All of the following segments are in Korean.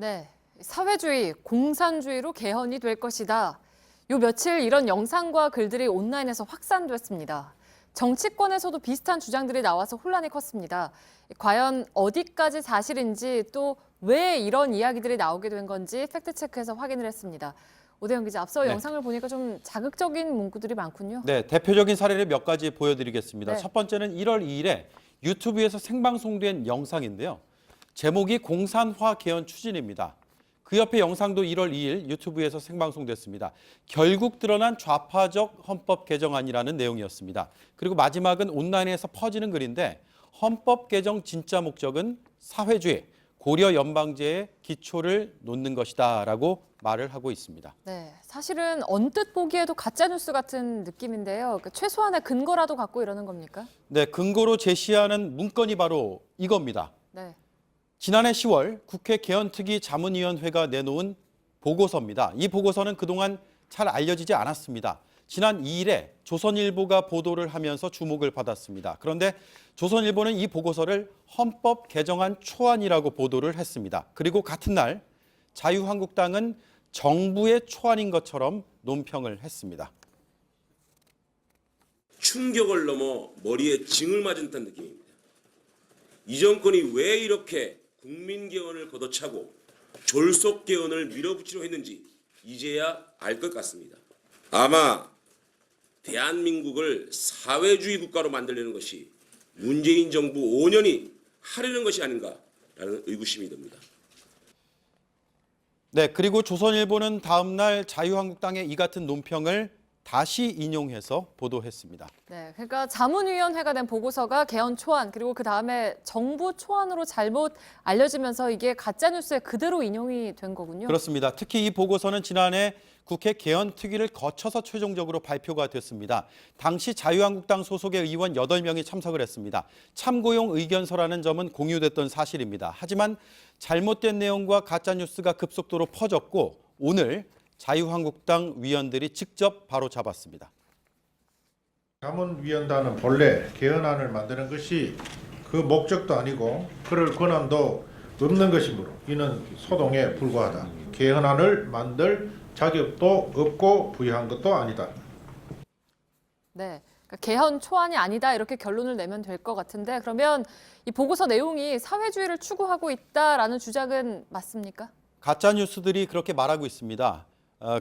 네, 사회주의, 공산주의로 개헌이 될 것이다. 요 며칠 이런 영상과 글들이 온라인에서 확산됐습니다. 정치권에서도 비슷한 주장들이 나와서 혼란이 컸습니다. 과연 어디까지 사실인지 또 왜 이런 이야기들이 나오게 된 건지 팩트체크해서 확인을 했습니다. 오대영 기자, 앞서 영상을 보니까 좀 자극적인 문구들이 많군요. 네, 대표적인 사례를 몇 가지 보여드리겠습니다. 네. 첫 번째는 1월 2일에 유튜브에서 생방송된 영상인데요. 제목이 공산화 개헌 추진입니다. 그 옆에 영상도 1월 2일 유튜브에서 생방송됐습니다. 결국 드러난 좌파적 헌법 개정안이라는 내용이었습니다. 그리고 마지막은 온라인에서 퍼지는 글인데 헌법 개정 진짜 목적은 사회주의, 고려 연방제의 기초를 놓는 것이다라고 말을 하고 있습니다. 네, 사실은 언뜻 보기에도 가짜뉴스 같은 느낌인데요. 그러니까 최소한의 근거라도 갖고 이러는 겁니까? 네, 근거로 제시하는 문건이 바로 이겁니다. 네. 지난해 10월 국회 개헌특위 자문위원회가 내놓은 보고서입니다. 이 보고서는 그동안 잘 알려지지 않았습니다. 지난 2일에 조선일보가 보도를 하면서 주목을 받았습니다. 그런데 조선일보는 이 보고서를 헌법 개정안 초안이라고 보도를 했습니다. 그리고 같은 날 자유한국당은 정부의 초안인 것처럼 논평을 했습니다. 충격을 넘어 머리에 징을 맞은 듯한 느낌입니다. 이 정권이 왜 이렇게 국민개헌을 걷어차고 졸속개헌을 밀어붙이려 했는지 이제야 알 것 같습니다. 아마 대한민국을 사회주의 국가로 만들려는 것이 문재인 정부 5년이 하려는 것이 아닌가라는 의구심이 듭니다. 네, 그리고 조선일보는 다음 날 자유한국당의 이 같은 논평을 다시 인용해서 보도했습니다. 네, 그러니까 자문위원회가 낸 보고서가 개헌 초안 그리고 그 다음에 정부 초안으로 잘못 알려지면서 이게 가짜뉴스에 그대로 인용이 된 거군요. 그렇습니다. 특히 이 보고서는 지난해 국회 개헌특위를 거쳐서 최종적으로 발표가 됐습니다. 당시 자유한국당 소속의 의원 8명이 참석을 했습니다. 참고용 의견서라는 점은 공유됐던 사실입니다. 하지만 잘못된 내용과 가짜뉴스가 급속도로 퍼졌고 오늘 자유한국당 위원들이 직접 바로잡았습니다. 자문위원단은 본래 개헌안을 만드는 것이 그 목적도 아니고 그럴 권한도 없는 것이므로 이는 소동에 불과하다. 개헌안을 만들 자격도 없고 부여한 것도 아니다. 네, 그러니까 개헌 초안이 아니다 이렇게 결론을 내면 될 것 같은데 그러면 이 보고서 내용이 사회주의를 추구하고 있다라는 주장은 맞습니까? 가짜 뉴스들이 그렇게 말하고 있습니다.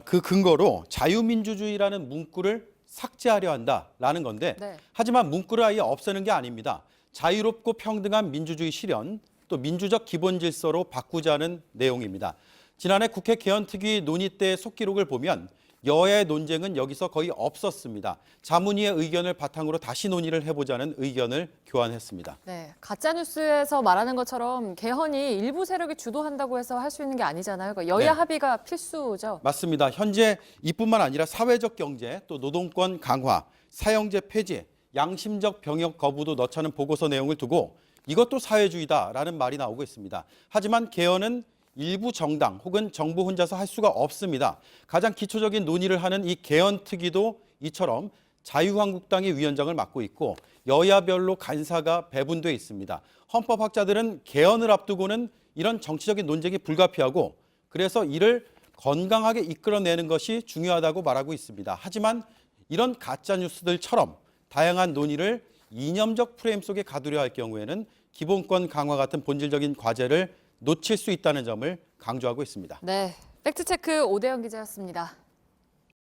그 근거로 자유민주주의라는 문구를 삭제하려 한다라는 건데 네. 하지만 문구를 아예 없애는 게 아닙니다. 자유롭고 평등한 민주주의 실현, 또 민주적 기본 질서로 바꾸자는 내용입니다. 지난해 국회 개헌특위 논의 때 속기록을 보면 여야의 논쟁은 여기서 거의 없었습니다. 자문위의 의견을 바탕으로 다시 논의를 해보자는 의견을 교환했습니다. 네, 가짜뉴스에서 말하는 것처럼 개헌이 일부 세력이 주도한다고 해서 할 수 있는 게 아니잖아요. 그러니까 여야 네. 합의가 필수죠. 맞습니다. 현재 이뿐만 아니라 사회적 경제, 또 노동권 강화, 사형제 폐지, 양심적 병역 거부도 넣자는 보고서 내용을 두고 이것도 사회주의다라는 말이 나오고 있습니다. 하지만 개헌은 일부 정당 혹은 정부 혼자서 할 수가 없습니다. 가장 기초적인 논의를 하는 이 개헌특위도 이처럼 자유한국당이 위원장을 맡고 있고 여야별로 간사가 배분돼 있습니다. 헌법학자들은 개헌을 앞두고는 이런 정치적인 논쟁이 불가피하고 그래서 이를 건강하게 이끌어내는 것이 중요하다고 말하고 있습니다. 하지만 이런 가짜뉴스들처럼 다양한 논의를 이념적 프레임 속에 가두려 할 경우에는 기본권 강화 같은 본질적인 과제를 놓칠 수 있다는 점을 강조하고 있습니다. 네, 팩트체크 오대영 기자였습니다.